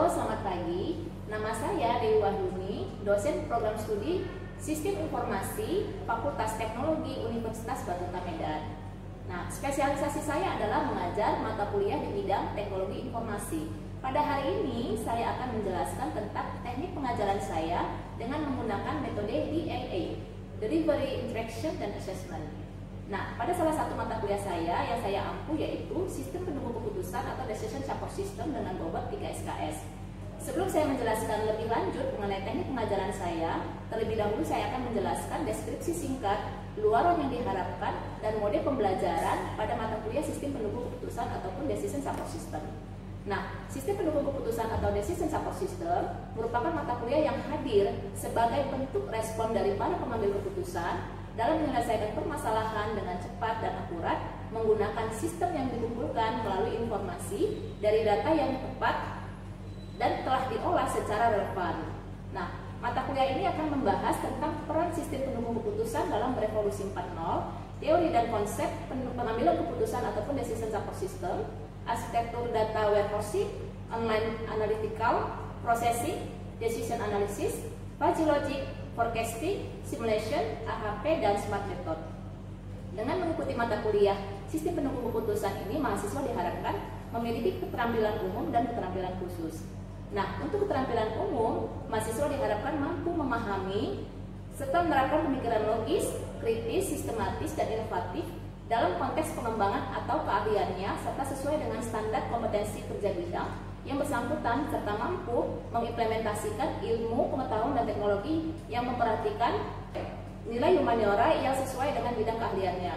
selamat pagi. Nama saya Dewi Wahyuni, dosen program studi Sistem Informasi Fakultas Teknologi Universitas Batuta Medan. Nah, spesialisasi saya adalah mengajar mata kuliah di bidang teknologi informasi. Pada hari ini, saya akan menjelaskan tentang teknik pengajaran saya dengan menggunakan metode DIA, Delivery, Interaction, dan Assessment. Nah, pada salah satu mata kuliah saya yang saya ampu yaitu Sistem Penunggu Keputusan atau Decision Support System dengan bobot 3 SKS. Sebelum saya menjelaskan lebih lanjut mengenai teknik pengajaran saya, terlebih dahulu saya akan menjelaskan deskripsi singkat, luaran yang diharapkan, dan mode pembelajaran pada mata kuliah Sistem Penunggu Keputusan ataupun Decision Support System. Nah, Sistem Penunggu Keputusan atau Decision Support System merupakan mata kuliah yang hadir sebagai bentuk respon dari para pengambil keputusan dalam menyelesaikan permasalahan dengan cepat dan akurat menggunakan sistem yang dikumpulkan melalui informasi dari data yang tepat dan telah diolah secara relevan. Nah, mata kuliah ini akan membahas tentang peran sistem penunggu keputusan dalam revolusi 4.0, teori dan konsep pengambilan keputusan ataupun decision support system, arsitektur data warehousing, online analytical, processing, decision analysis, fuzzy logic, forecasting, simulation, AHP, dan smart method. Dengan mengikuti mata kuliah sistem penunggu keputusan ini, mahasiswa diharapkan memiliki keterampilan umum dan keterampilan khusus. Nah, untuk keterampilan umum, mahasiswa diharapkan mampu memahami serta menerapkan pemikiran logis, kritis, sistematis, dan inovatif dalam konteks pengembangan atau keahliannya serta sesuai dengan standar kompetensi kerja bidang yang bersangkutan serta mampu mengimplementasikan ilmu, pengetahuan, dan teknologi yang memperhatikan nilai humaniora yang sesuai dengan bidang keahliannya.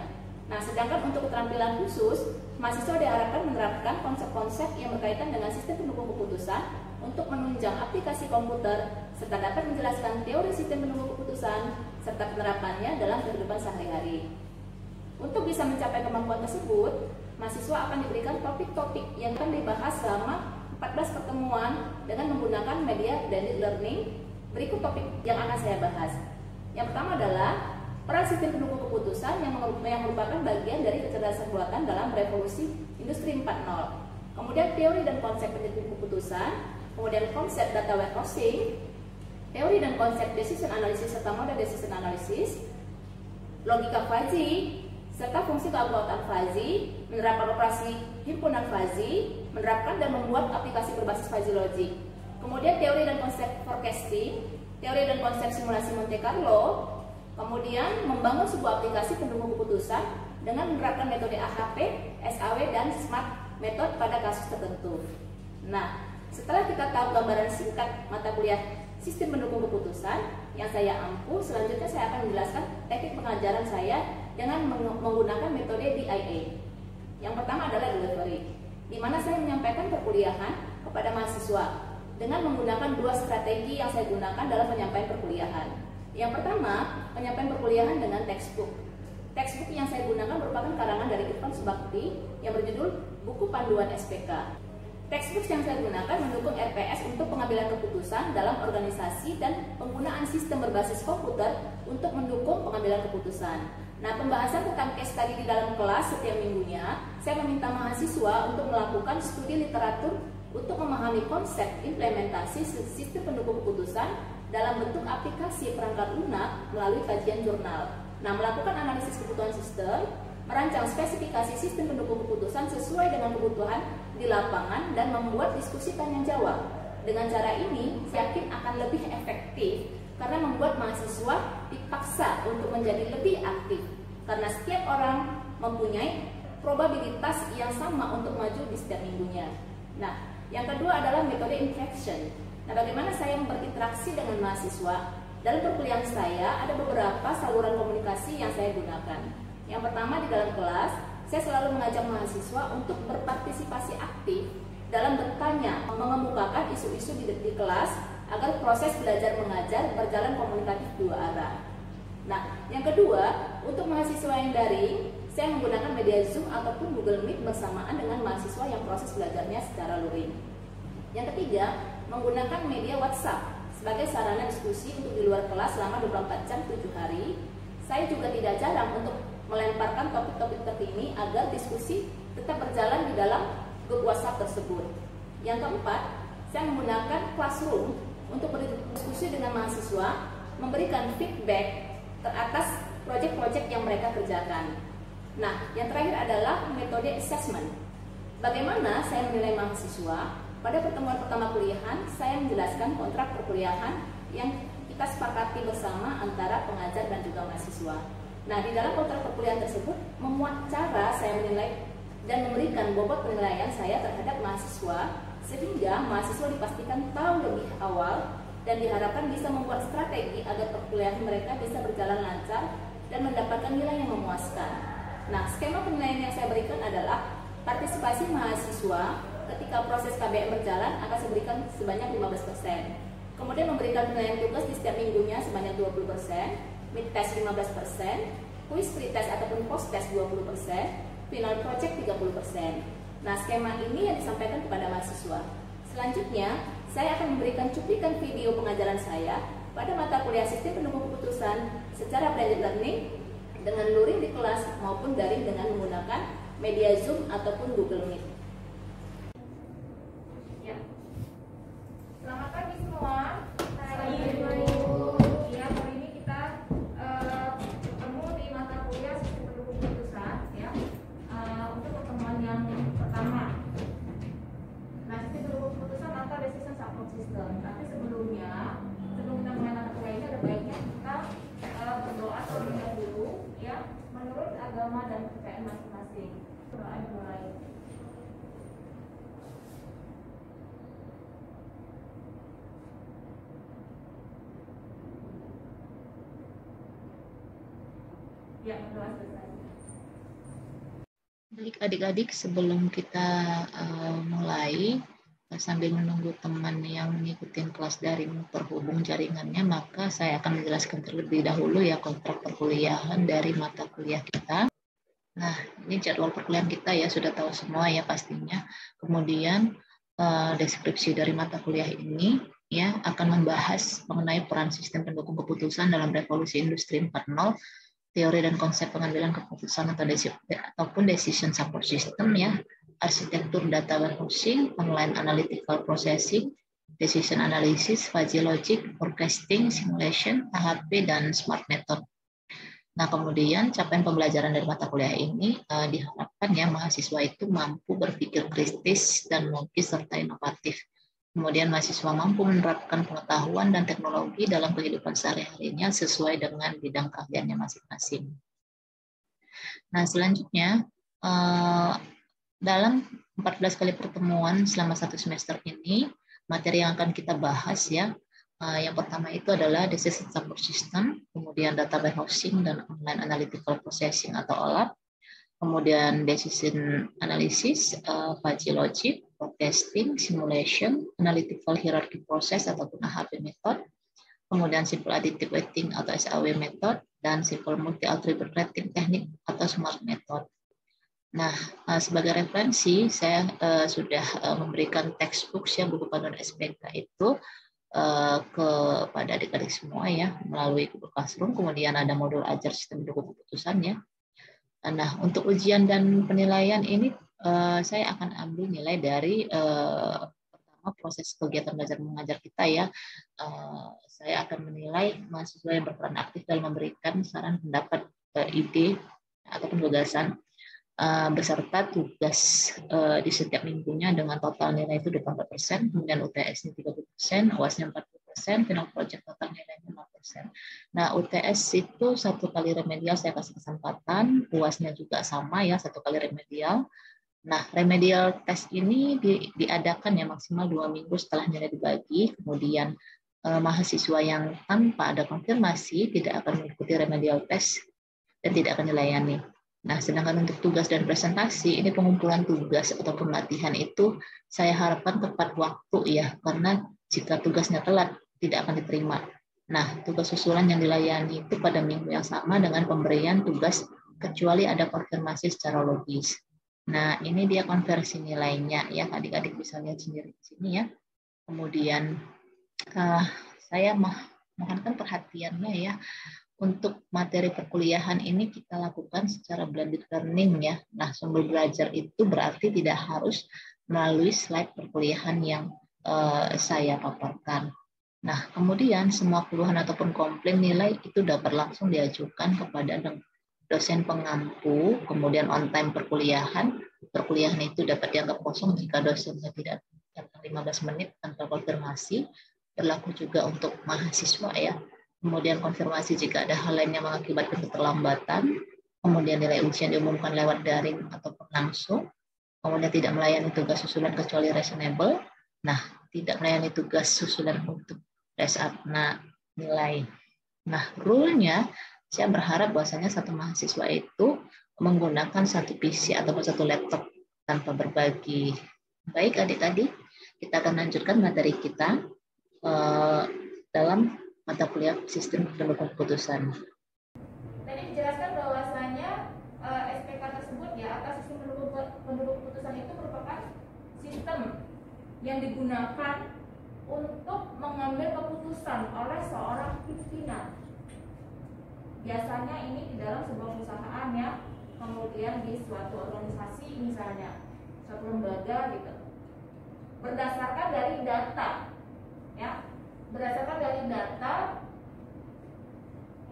Nah, sedangkan untuk keterampilan khusus, mahasiswa diharapkan menerapkan konsep-konsep yang berkaitan dengan sistem penunggu keputusan untuk menunjang aplikasi komputer serta dapat menjelaskan teori sistem penunggu keputusan serta penerapannya dalam kehidupan sehari-hari. Untuk bisa mencapai kemampuan tersebut, mahasiswa akan diberikan topik-topik yang akan dibahas selama 14 pertemuan dengan menggunakan media blended learning. Berikut topik yang akan saya bahas. Yang pertama adalah peran sistem penunggu keputusan yang merupakan bagian dari kecerdasan buatan dalam revolusi industri 4.0. Kemudian teori dan konsep penelitian keputusan, kemudian konsep data warehousing, teori dan konsep decision analysis serta model decision analysis, logika fuzzy, serta fungsi keanggotaan fuzzy, menerapkan operasi himpunan fuzzy, menerapkan dan membuat aplikasi berbasis fuzzy logic. Kemudian teori dan konsep forecasting, teori dan konsep simulasi Monte Carlo, kemudian membangun sebuah aplikasi penunggu keputusan dengan menerapkan metode AHP, SAW, dan SMART method pada kasus tertentu. Nah, setelah kita tahu gambaran singkat mata kuliah sistem pendukung keputusan yang saya ampu, selanjutnya saya akan menjelaskan teknik pengajaran saya dengan menggunakan metode DIA. Yang pertama adalah delivery, di mana saya menyampaikan perkuliahan kepada mahasiswa dengan menggunakan dua strategi yang saya gunakan dalam penyampaian perkuliahan. Yang pertama, penyampaian perkuliahan dengan textbook. Textbook yang saya gunakan merupakan karangan dari Irfan Subakti yang berjudul Buku Panduan SPK. Textbook yang saya gunakan mendukung RPS untuk pengambilan keputusan dalam organisasi dan penggunaan sistem berbasis komputer untuk mendukung pengambilan keputusan. Nah, pembahasan tentang case study di dalam kelas setiap minggunya, saya meminta mahasiswa untuk melakukan studi literatur untuk memahami konsep implementasi sistem pendukung keputusan dalam bentuk aplikasi perangkat lunak melalui kajian jurnal. Nah, melakukan analisis kebutuhan sistem, merancang spesifikasi sistem pendukung keputusan sesuai dengan kebutuhan di lapangan, dan membuat diskusi tanya jawab. Dengan cara ini, saya yakin akan lebih efektif karena membuat mahasiswa dipaksa untuk menjadi lebih aktif karena setiap orang mempunyai probabilitas yang sama untuk maju di setiap minggunya. Nah, yang kedua adalah metode interaction. Nah, bagaimana saya berinteraksi dengan mahasiswa? Dalam perkuliahan saya ada beberapa saluran komunikasi yang saya gunakan. Yang pertama, di dalam kelas, saya selalu mengajak mahasiswa untuk berpartisipasi aktif dalam bertanya, mengemukakan isu-isu di kelas agar proses belajar mengajar berjalan komunikatif dua arah. Nah, yang kedua, untuk mahasiswa yang daring, saya menggunakan media Zoom ataupun Google Meet bersamaan dengan mahasiswa yang proses belajarnya secara luring. Yang ketiga, menggunakan media WhatsApp sebagai sarana diskusi untuk di luar kelas selama 24 jam 7 hari. Saya juga tidak jarang untuk melemparkan topik-topik terkini agar diskusi tetap berjalan di dalam grup WhatsApp tersebut. Yang keempat, saya menggunakan Classroom untuk berdiskusi dengan mahasiswa, memberikan feedback atas proyek-proyek yang mereka kerjakan. Nah, yang terakhir adalah metode assessment. Bagaimana saya menilai mahasiswa? Pada pertemuan pertama kuliahan, saya menjelaskan kontrak perkuliahan yang kita sepakati bersama antara pengajar dan juga mahasiswa. Nah, di dalam kontrak perkuliahan tersebut memuat cara saya menilai dan memberikan bobot penilaian saya terhadap mahasiswa, sehingga mahasiswa dipastikan tahu lebih awal dan diharapkan bisa membuat strategi agar perkuliahan mereka bisa berjalan lancar dan mendapatkan nilai yang memuaskan. Nah, skema penilaian yang saya berikan adalah partisipasi mahasiswa ketika proses KBM berjalan akan saya berikan sebanyak 15%. Kemudian memberikan penilaian tugas di setiap minggunya sebanyak 20%, mid test 15%, quiz pre-test ataupun post-test 20%, final project 30%. Nah, skema ini yang disampaikan kepada mahasiswa. Selanjutnya, saya akan memberikan cuplikan video pengajaran saya pada mata kuliah sistem pendukung keputusan secara blended learning dengan luring di kelas maupun daring dengan menggunakan media Zoom ataupun Google Meet. Ya. Selamat pagi semua. Ya, hari ini kita bertemu di mata kuliah sistem pendukung keputusan ya. Untuk pertemuan yang pertama. Nah, sistem pendukung keputusan atau decision support system. Tapi sebelum kita mulai mata kuliah ini ada baiknya kita berdoa terlebih dahulu ya, menurut agama dan kepercayaan masing-masing. Doa dimulai. Ya, berdoa selesai. Baik adik-adik, sebelum kita mulai, sambil menunggu teman yang mengikuti kelas daring terhubung jaringannya, maka saya akan menjelaskan terlebih dahulu ya kontrak perkuliahan dari mata kuliah kita. Nah, ini jadwal perkuliahan kita ya, sudah tahu semua ya pastinya. Kemudian deskripsi dari mata kuliah ini ya akan membahas mengenai peran sistem pendukung keputusan dalam revolusi industri 4.0, teori dan konsep pengambilan keputusan ataupun decision support system ya, arsitektur data warehousing, online analytical processing, decision analysis, fuzzy logic, forecasting, simulation, AHP, dan smart method. Nah, kemudian capaian pembelajaran dari mata kuliah ini diharapkan ya mahasiswa itu mampu berpikir kritis dan logis serta inovatif. Kemudian mahasiswa mampu menerapkan pengetahuan dan teknologi dalam kehidupan sehari-harinya sesuai dengan bidang keahliannya masing-masing. Nah, selanjutnya dalam 14 kali pertemuan selama 1 semester ini, materi yang akan kita bahas ya, yang pertama itu adalah decision support system, kemudian data warehousing dan online analytical processing atau OLAP, kemudian decision analysis, fuzzy logic, forecasting, simulation, analytical hierarchy process ataupun AHP method, kemudian simple additive weighting atau SAW method, dan simple multi attribute rating teknik atau smart method. Nah, sebagai referensi, saya sudah memberikan textbook ya, buku panduan SPK itu kepada adik-adik semua ya, melalui Google Classroom, kemudian ada modul ajar sistem pendukung keputusan ya. Nah, untuk ujian dan penilaian ini saya akan ambil nilai dari pertama proses kegiatan belajar mengajar kita ya. Saya akan menilai mahasiswa yang berperan aktif dalam memberikan saran, pendapat, ide ataupun gagasan beserta tugas di setiap minggunya dengan total nilai itu 24%, kemudian UTS-nya 30%, UAS-nya 40%, final project total nilainya 5%. Nah, UTS itu 1 kali remedial saya kasih kesempatan, UAS-nya juga sama ya, 1 kali remedial. Nah, remedial test ini diadakan ya maksimal 2 minggu setelah nilai dibagi, kemudian mahasiswa yang tanpa ada konfirmasi tidak akan mengikuti remedial test dan tidak akan dilayani. Nah, sedangkan untuk tugas dan presentasi, ini pengumpulan tugas ataupun latihan itu saya harapkan tepat waktu ya, karena jika tugasnya telat, tidak akan diterima. Nah, tugas susulan yang dilayani itu pada minggu yang sama dengan pemberian tugas, kecuali ada konfirmasi secara logis. Nah, ini dia konversi nilainya ya, adik-adik bisa lihat sendiri di sini ya. Kemudian, saya mohonkan perhatiannya ya, untuk materi perkuliahan ini kita lakukan secara blended learning ya. Nah, sumber belajar itu berarti tidak harus melalui slide perkuliahan yang saya paparkan. Nah, kemudian semua keluhan ataupun komplain nilai itu dapat langsung diajukan kepada dosen pengampu, kemudian on time perkuliahan. Perkuliahan itu dapat dianggap kosong jika dosennya tidak datang 15 menit tanpa konfirmasi. Berlaku juga untuk mahasiswa ya. Kemudian konfirmasi jika ada hal lain yang mengakibatkan keterlambatan. Kemudian nilai ujian diumumkan lewat daring ataupun langsung. Kemudian tidak melayani tugas susulan kecuali reasonable. Nah, tidak melayani tugas susulan untuk rest up nilai. Nah, rule-nya saya berharap bahwasanya satu mahasiswa itu menggunakan satu PC ataupun satu laptop tanpa berbagi. Baik adik-adik, kita akan lanjutkan materi kita dalam mata kuliah sistem pendukung keputusan. Tadi dijelaskan bahwasanya SPK tersebut ya atau sistem pendukung keputusan itu merupakan sistem yang digunakan untuk mengambil keputusan oleh seorang pimpinan. Biasanya ini di dalam sebuah perusahaan ya, kemudian di suatu organisasi misalnya, suatu lembaga gitu. Berdasarkan dari data, ya, berdasarkan dari data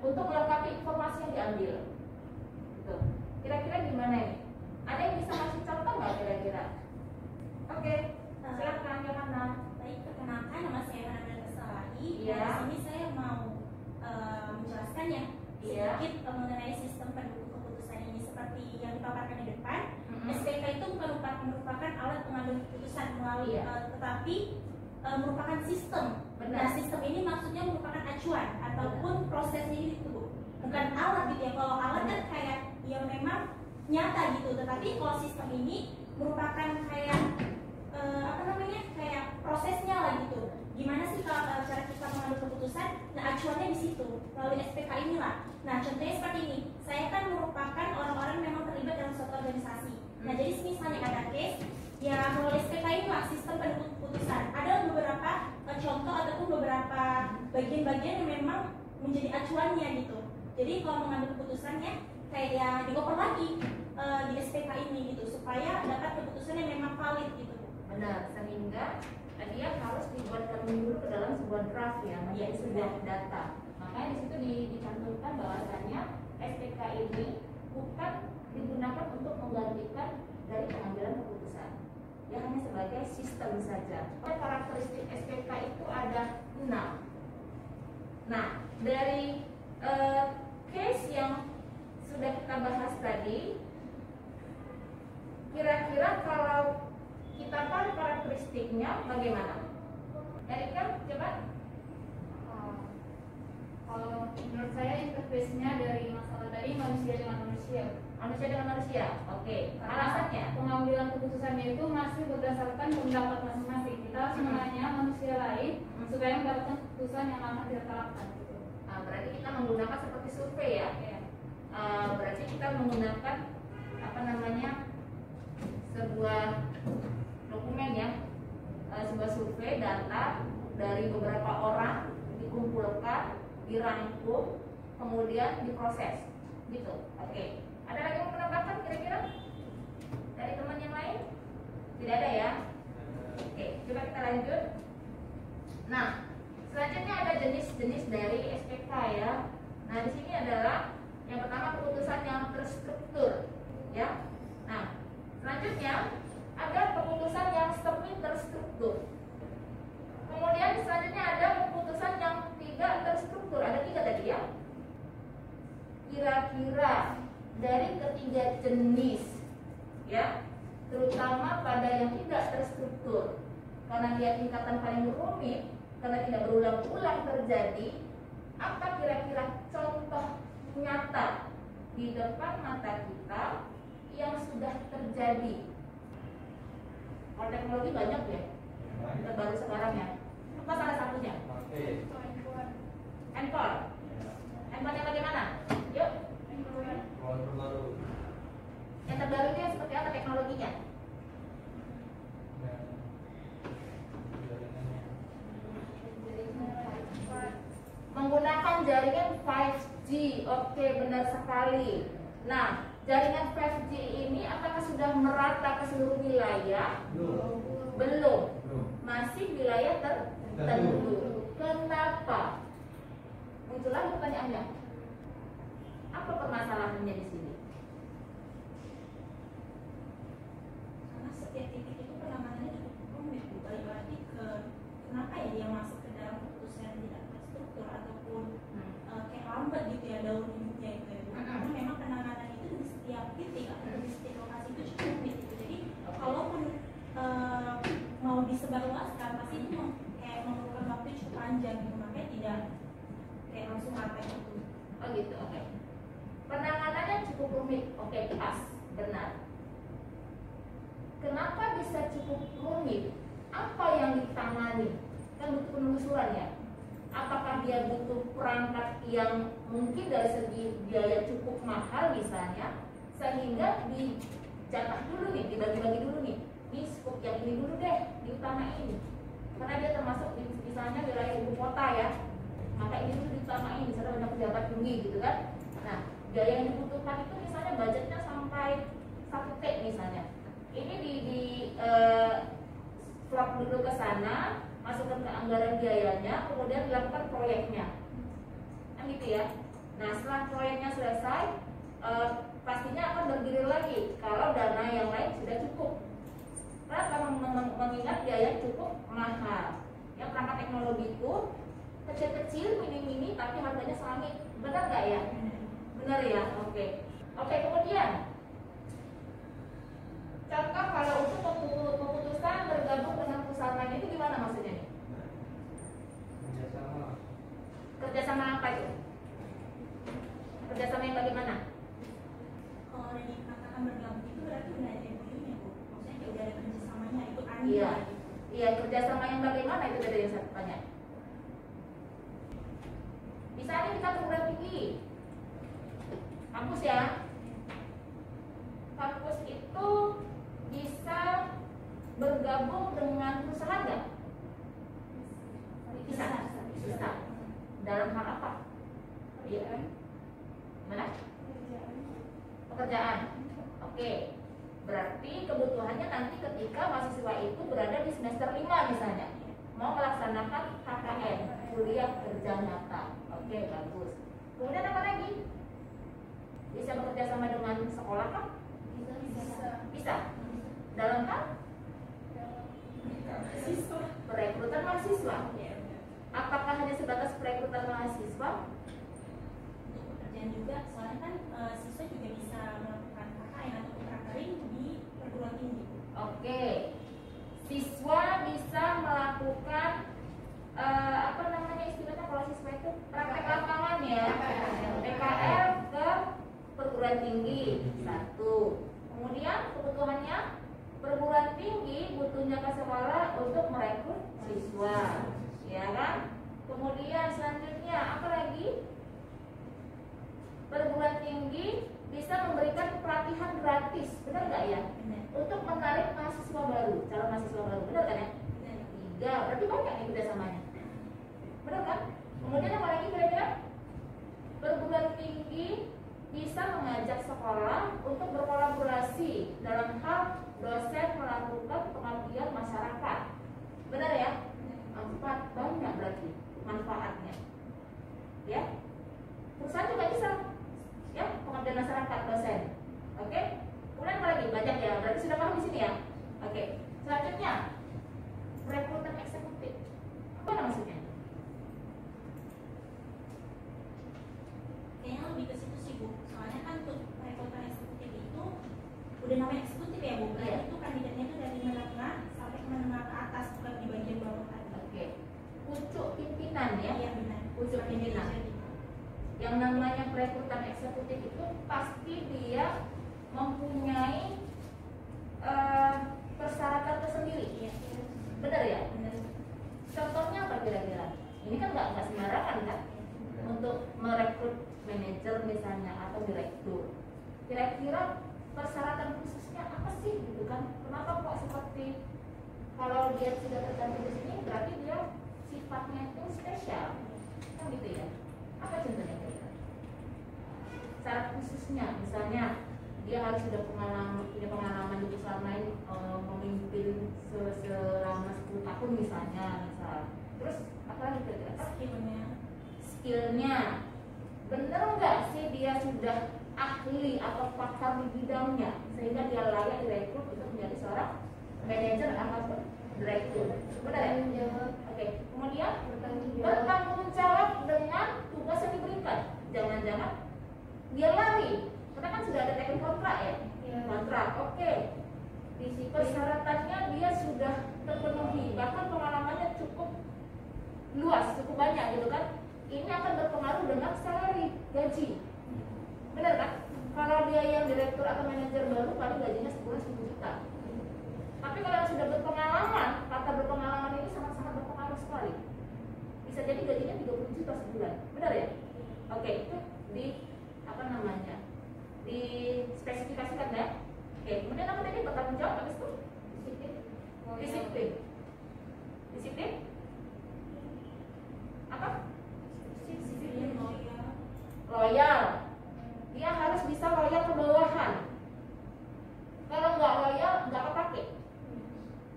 untuk melengkapi informasi yang diambil. Gitu. Kira-kira gimana ini? Ada yang bisa kasih contoh nggak kira-kira? Oke, silakan Yohana. Baik, perkenalkan nama saya Yohana Kesalahi. Iya. Di sini saya mau menjelaskan ya sedikit mengenai sistem pendukung keputusan ini seperti yang dipaparkan di depan. SPK itu bukan merupakan alat pengambil keputusan melalui, tetapi merupakan sistem. Nah, sistem ini maksudnya merupakan acuan ataupun prosesnya itu bukan alat gitu ya. Kalau alat kan kayak ya memang nyata gitu, tetapi kalau sistem ini merupakan kayak kayak prosesnya lah gitu. Gimana sih kalau cara kita mengambil keputusan? Nah, acuannya di situ melalui SPK inilah. Nah, contohnya seperti ini. Saya kan merupakan orang-orang yang memang terlibat dalam suatu organisasi. Nah, jadi misalnya ada case ya melalui SPK inilah sistem pendukung keputusan. Ada beberapa contoh ataupun beberapa bagian-bagian yang memang menjadi acuannya gitu. Jadi kalau mengambil keputusannya kayak ya dikoper lagi di SPK ini gitu supaya dapat keputusan yang memang valid gitu. Benar, sehingga dia harus dibuatkan dulu ke dalam sebuah draft ya, menjadi sebuah data. Makanya di situ dicantumkan bahwasanya SPK ini bukan digunakan untuk menggantikan dari pengambilan keputusan. Dia hanya sebagai sistem saja. Karakteristik SPK itu ada 6. Nah, dari case yang sudah kita bahas tadi, kira-kira kalau kita tahu karakteristiknya bagaimana? Erika, coba. Kalau menurut saya interface-nya dari masalah tadi manusia dengan manusia. Manusia dengan manusia. Oke. Alasannya? Pengambilan keputusannya itu masih berdasarkan pendapat masing-masing. Kita harus menanya manusia lain supaya mendapatkan keputusan yang akan kita terapkan. Gitu. Berarti kita menggunakan seperti survei ya? Berarti kita menggunakan sebuah dokumen ya, sebuah survei data dari beberapa orang dikumpulkan, dirangkum, kemudian diproses, gitu. Oke. Ada lagi yang mau menambahkan kira-kira dari teman yang lain? Tidak ada ya? Oke, coba kita lanjut. Nah, selanjutnya ada jenis-jenis dari SPK ya. Nah, di sini adalah yang pertama keputusan yang terstruktur, ya. Nah, selanjutnya ada keputusan yang semi terstruktur. Kemudian selanjutnya ada keputusan yang tidak terstruktur. Ada 3 tadi ya. Kira-kira dari ketiga jenis, ya, terutama pada yang tidak terstruktur, karena dia tingkatan paling rumit, karena tidak berulang-ulang terjadi, apa kira-kira contoh nyata di depan mata kita yang sudah terjadi? Kalau teknologi banyak ya, kita baru sekarang ya. Apa salah satunya? Handphone. Handphone yang bagaimana? Yuk. Yang terbaru ini seperti apa teknologinya? Menggunakan jaringan 5G. Oke, benar sekali. Nah, jaringan 5G ini apakah sudah merata ke seluruh wilayah? Belum. Masih tertentu. Kenapa? Muncul lagi pertanyaannya. Apa permasalahannya di sini? Karena setiap titik itu penanganannya cukup rumit, balik lagi ke kenapa ya dia masuk ke dalam keputusan tidak terstruktur ataupun kayak lambat gitu ya daun hidupnya itu ya Bu. Karena memang penanganan itu di setiap titik atau di setiap lokasi itu cukup rumit gitu. Jadi kalaupun mau disebarluaskan pasti itu kayak memerlukan waktu cukup panjang gitu, makanya tidak kayak langsung rata gitu. Oh gitu, oke. Penanganannya cukup rumit, oke, pas, benar. Kenapa bisa cukup rumit? Apa yang ditangani? Kan butuh penelusuran ya. Apakah dia butuh perangkat yang mungkin dari segi biaya cukup mahal misalnya, sehingga dicatat dulu nih, dibagi-bagi dulu nih. Ini skop yang ini dulu deh, diutamain. Karena dia termasuk misalnya wilayah ibu kota ya, maka ini dulu diutamain, misalnya banyak pejabat tinggi gitu kan. Nah, biaya yang dibutuhkan itu misalnya budgetnya sampai 1 T misalnya. Ini di plot dulu ke sana, masukkan ke anggaran biayanya, kemudian dilakukan proyeknya, kan gitu ya. Nah, setelah proyeknya selesai, pastinya akan bergilir lagi kalau dana yang lain sudah cukup. Karena mengingat biaya cukup mahal. Ya, perangkat teknologi itu kecil-kecil, mini-mini, tapi harganya selangit. Benar nggak ya? Benar ya. Oke. Kemudian contoh kalau untuk keputusan bergabung dengan perusahaan lain itu gimana maksudnya nih? Kerjasama apa itu? Kerjasama yang bagaimana? Kalau udah dikatakan bergabung itu berarti udah ada MOU-nya Bu. Maksudnya kayak udah ada kerjasamanya itu aneh. Iya. Iya, kerjasama yang bagaimana itu tadi yang saya tanya. Misalnya kita perguruan tinggi, kampus ya. Kampus itu bisa bergabung dengan perusahaan nggak? Bisa. Dalam hal apa? Pekerjaan. Mana? Pekerjaan. Oke. Berarti kebutuhannya nanti ketika mahasiswa itu berada di semester 5 misalnya, mau melaksanakan KKN, kuliah kerja nyata. Oke, bagus. Kemudian apa lagi? Bisa bekerja sama dengan sekolah kan? Bisa. Dalam hal perekrutan mahasiswa. Apakah hanya sebatas perekrutan mahasiswa? Untuk pekerjaan juga, soalnya kan siswa juga bisa melakukan KKN atau praktering di perguruan tinggi. Oke. Siswa bisa melakukan apa namanya istilahnya kalau siswa itu praktek lapangan ya, PKL ke perguruan tinggi. Satu. Kemudian kebutuhannya perguruan tinggi butuhnya ke sekolah untuk merekrut siswa, ya kan? Kemudian selanjutnya apa lagi? Perguruan tinggi bisa memberikan pelatihan gratis, benar nggak ya? Benar. Untuk menarik mahasiswa baru, calon mahasiswa baru, benar kan ya? Tiga, berarti banyak nih kerjasamanya, benar kan? Kemudian apa lagi kira-kira? Perguruan tinggi bisa mengajak sekolah untuk berkolaborasi dalam hal dosen melakukan pengabdian masyarakat, benar ya? 4, banyak berarti manfaatnya, ya. Perusahaan juga bisa, ya, pengabdian masyarakat dosen. Oke, kemudian apa lagi? Banyak ya, berarti sudah paham di sini ya. Oke, selanjutnya rekrutan eksekutif. Apa maksudnya? Kayaknya lebih ke situ sih Bu. Soalnya kan untuk rekrutan eksekutif itu udah namanya eksekutif ya Bu. Berarti Iya. itu kandidatnya itu dari menengah sampai ke menengah ke atas, bukan di bagian bawah tadi. Oke, pucuk pimpinan ya. Iya benar. Pucuk pimpinan. Yang namanya perekrutan eksekutif itu pasti dia mempunyai persyaratan tersendiri. Iya. Benar ya? Benar. Contohnya apa kira-kira? Ini kan nggak sembarangan kan? Untuk merekrut manajer misalnya atau direktur. Kira-kira persyaratan khususnya apa sih gitu kan? Kenapa kok seperti kalau dia sudah tercantum di sini berarti dia sifatnya itu spesial, kan gitu ya? Apa contohnya kira-kira? Syarat khususnya misalnya dia harus sudah punya pengalaman di perusahaan lain, memimpin selama 10 tahun misalnya, misal skillnya, bener nggak sih dia sudah ahli atau pakar di bidangnya sehingga dia layak direkrut untuk menjadi seorang manajer atau direktur. Benar ya? Oke. Kemudian bertanggung jawab dengan tugas yang diberikan. Jangan-jangan dia lari, karena kan sudah ada teken kontrak ya. Kontrak, oke. Di sini persyaratannya dia sudah terpenuhi, bahkan pengalamannya cukup luas, cukup banyak gitu kan. Ini akan berpengaruh dengan salary, gaji. Benar kan? Kalau dia yang direktur atau manajer baru paling gajinya sebulan 10 juta. Tapi kalau yang sudah berpengalaman, kata berpengalaman ini sangat-sangat berpengaruh sekali. Bisa jadi gajinya 30 juta sebulan. Benar ya? Oke, itu di apa namanya? Di spesifikasikan ya. Oke, kemudian apa tadi bertanggung jawab habis itu? Disiplin. Disiplin? Apa? Disiplin. Loyal. Dia harus bisa loyal ke bawahan. Kalau nggak loyal, nggak kepake.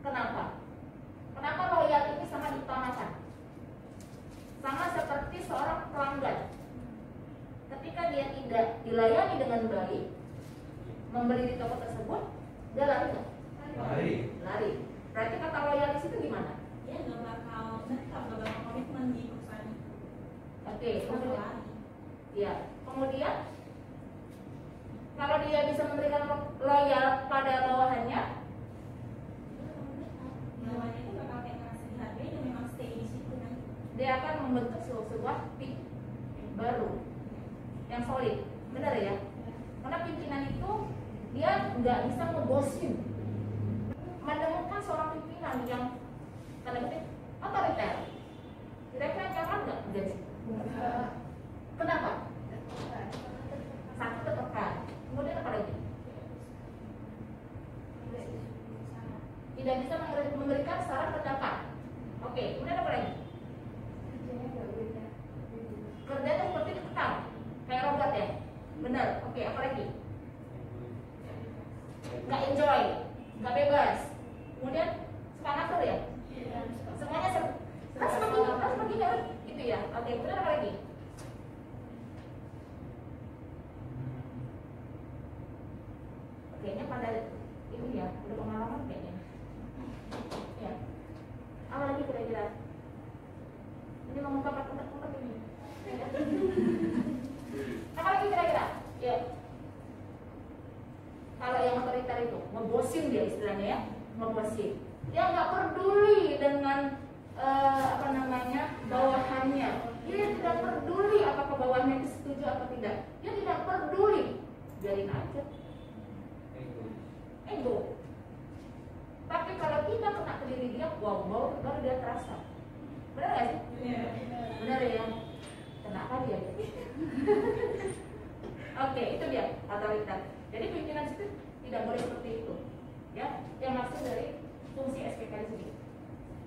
Kenapa? Kenapa loyal ini sangat diutamakan? Sama seperti seorang pelanggan. Ketika dia tidak dilayani dengan baik, membeli di toko tersebut, dia lari nggak? Lari. Berarti kata loyal di situ gimana? Dia nggak bakal komitmen di perusahaan itu. Oke, kemudian, ya, kemudian kalau dia bisa memberikan loyal pada bawahannya, bawahannya itu bakal kayak ngerasa dihargai dan memang stay di situ kan. dia akan membentuk sebuah tim baru yang solid. Benar ya? Karena pimpinan itu dia nggak bisa ngebosin. Menemukan seorang pimpinan yang tanda kutip otoriter, kira-kira nyaman nggak gaji? Kenapa? Satu, tertekan. Kemudian apa lagi? Tidak bisa memberikan saran pendapat. Oke, kemudian apa lagi? Kerjanya seperti dikekang, kayak robot ya. Benar. Oke, apa lagi? Nggak enjoy, nggak bebas. Kemudian suka ngatur ya. Semuanya harus begini, gitu ya. Oke, kemudian apa lagi? Kayaknya pada ini ya, udah pengalaman kayaknya. Ya. Apa lagi kira-kira? Ini mengungkapkan tempat-tempat ini. Apa lagi kira-kira? Ya. Kalau yang otoriter itu, ngebosin dia istilahnya ya, ngebosin. Dia nggak peduli dengan apa namanya bawahannya. Dia tidak peduli apakah bawahannya itu setuju atau tidak. Dia tidak peduli, biarin aja. Ego. Tapi kalau kita kena ke diri dia, wow, baru dia terasa. Benar nggak sih? Benar ya. Kenapa dia? Oke, itu dia otoritas. Jadi pimpinan itu tidak boleh seperti itu, ya. Yang maksud dari fungsi SPK di sini.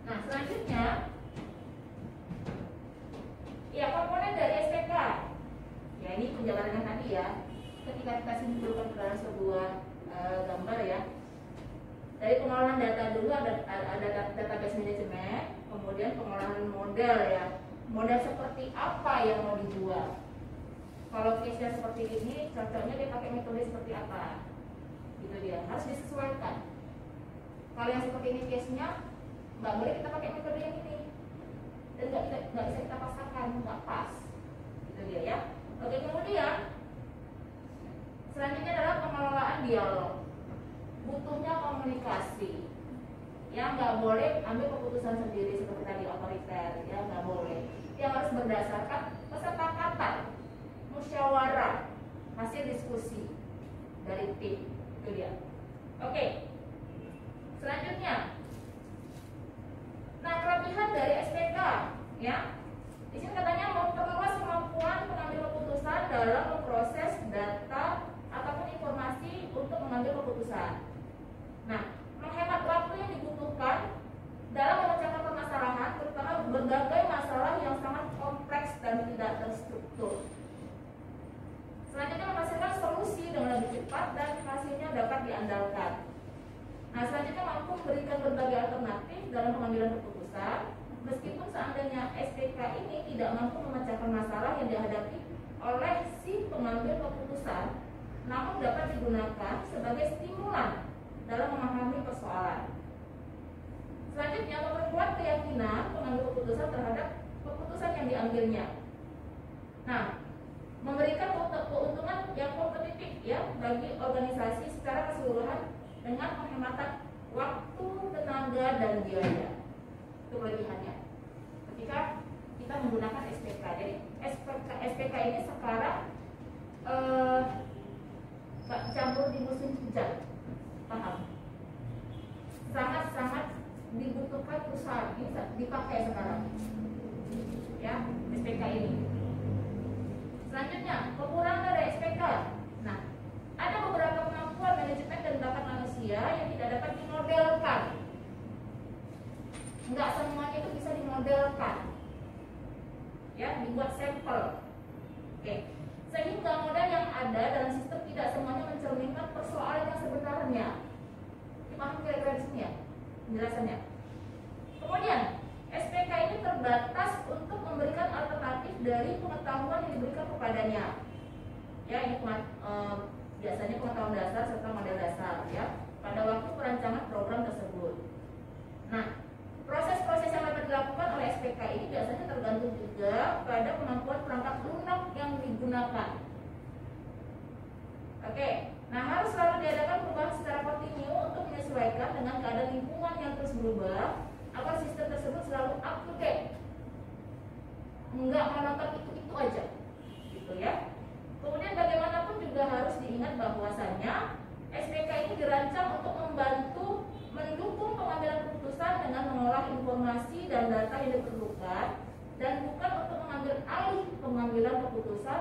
Nah, selanjutnya, ya komponen dari SPK. Ya ini penjabarannya tadi ya. Ketika kita simpulkan ke dalam sebuah gambar ya. Dari pengolahan data dulu ada database manajemen, kemudian pengolahan model ya. Model seperti apa yang mau dijual? Kalau case-nya seperti ini, cocoknya dia pakai metode seperti apa? Gitu dia, harus disesuaikan. Kalau yang seperti ini case-nya, nggak boleh kita pakai metode yang ini, dan nggak bisa kita pasarkan, nggak pas. Gitu dia ya. Oke, kemudian selanjutnya adalah pengelolaan dialog. Butuhnya komunikasi. Ya nggak boleh ambil keputusan sendiri seperti tadi otoriter, ya nggak boleh. Yang harus berdasarkan kesepakatan, musyawarah, hasil diskusi dari tim. Itu dia. Oke. Selanjutnya, nah kelebihan dari SPK, ya. Di sini katanya memperluas kemampuan pengambil keputusan dalam memproses data ataupun informasi untuk mengambil keputusan. Nah, menghemat waktu yang dibutuhkan dalam memecahkan permasalahan, terutama berbagai masalah yang sangat kompleks dan tidak terstruktur. Selanjutnya menghasilkan solusi dengan lebih cepat dan hasilnya dapat diandalkan. Nah, selanjutnya mampu memberikan berbagai alternatif dalam pengambilan keputusan, meskipun seandainya SPK ini tidak mampu memecahkan masalah yang dihadapi oleh si pengambil keputusan, namun dapat digunakan sebagai stimulan dalam memahami persoalan. Selanjutnya, memperkuat keyakinan pengambil keputusan terhadap keputusan yang diambilnya. Nah, memberikan keuntungan yang kompetitif ya bagi organisasi secara keseluruhan dengan penghematan waktu, tenaga, dan biaya. Itu kelebihannya ketika kita menggunakan SPK. Jadi SPK ini sekarang campur di musim hujan, paham? Sangat-sangat dibutuhkan perusahaan ini dipakai sekarang ya SPK ini. Selanjutnya, kekurangan dari SPK. Nah, ada beberapa kemampuan manajemen dan bakat manusia yang tidak dapat dimodelkan. Enggak semuanya itu bisa dimodelkan ya, dibuat sampel. Oke. Sehingga model yang ada dalam sistem tidak semuanya mencerminkan persoalan yang sebenarnya. Dipahami kira-kira di sini ya penjelasannya. Kemudian SPK ini terbatas untuk memberikan alternatif dari pengetahuan yang diberikan kepadanya. Ya, ini biasanya pengetahuan dasar serta model dasar ya pada waktu perancangan program tersebut. Nah, proses-proses yang dapat dilakukan oleh SPK ini biasanya tergantung juga pada kemampuan perangkat lunak yang digunakan. Oke, nah harus selalu diadakan perubahan secara kontinu untuk menyesuaikan dengan keadaan lingkungan yang terus berubah agar sistem tersebut selalu up to date. Enggak monoton itu aja, gitu ya. Kemudian bagaimanapun juga harus diingat bahwasannya SPK ini dirancang untuk membantu mendukung pengambilan keputusan dengan mengolah informasi dan data yang diperlukan dan bukan untuk mengambil alih pengambilan keputusan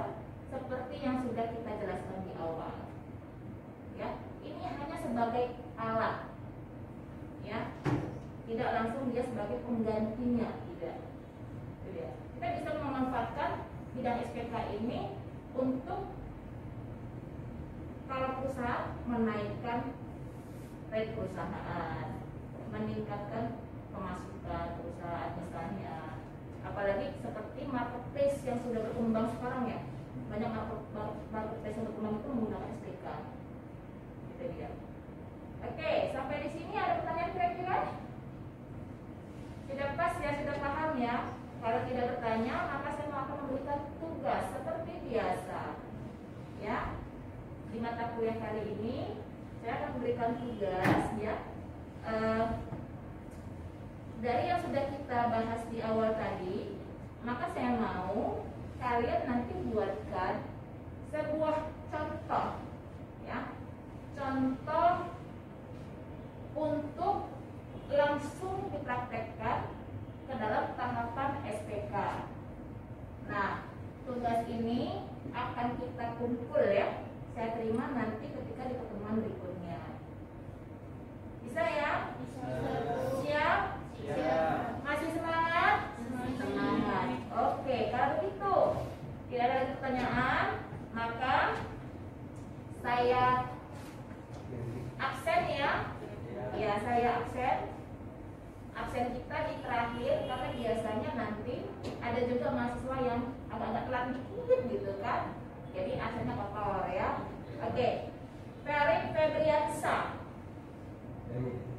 seperti yang sudah kita jelaskan di awal. Ya, ini hanya sebagai alat. Ya. Tidak langsung dia sebagai penggantinya, tidak. Kita bisa memanfaatkan bidang SPK ini untuk kalau perusahaan menaikkan rate perusahaan, meningkatkan pemasukan perusahaan misalnya. Apalagi seperti marketplace yang sudah berkembang sekarang ya, banyak marketplace yang berkembang itu menggunakan SPK. Gitu dia. Oke, sampai di sini ada pertanyaan kira-kira? Sudah pas ya, sudah paham ya. Kalau tidak bertanya, maka saya akan memberikan tugas seperti biasa. Ya, di mata kuliah kali ini saya akan memberikan tugas ya. Dari yang sudah kita bahas di awal tadi, maka saya mau kalian nanti buatkan sebuah contoh, ya, contoh untuk langsung dipraktekkan ke dalam tahapan SPK. Nah, tugas ini akan kita kumpul ya. Saya terima nanti ketika di pertemuan berikutnya. Bisa ya? Bisa. Siap? Siap. Masih semangat? Semangat. Oke, kalau begitu tidak ada lagi pertanyaan, maka saya absen ya. Ya, saya absen kita di terakhir karena biasanya nanti ada juga mahasiswa yang agak-agak telat dikit gitu kan. Jadi absennya kotor ya. Oke. Ferin Febriansa.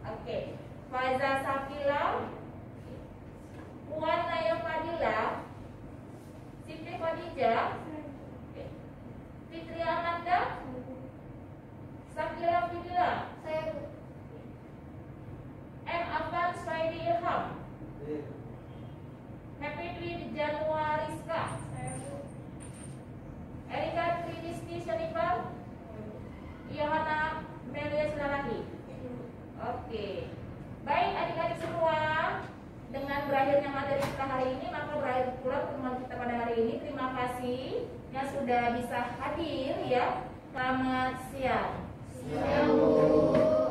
Oke. Faiza Safila, Puan Naya Fadila, Siti Khadijah, Fitri Amanda, Sakila Fidila, M. Afan Swaidi Ilham, Happy Dwi Januariska, Erika Tridisti Shanifal, Yohana Melia Silalahi. Oke. Baik adik-adik semua, dengan berakhirnya materi kita hari ini, maka berakhir pula pertemuan kita pada hari ini. Terima kasih yang sudah bisa hadir ya. Selamat siang. Siang.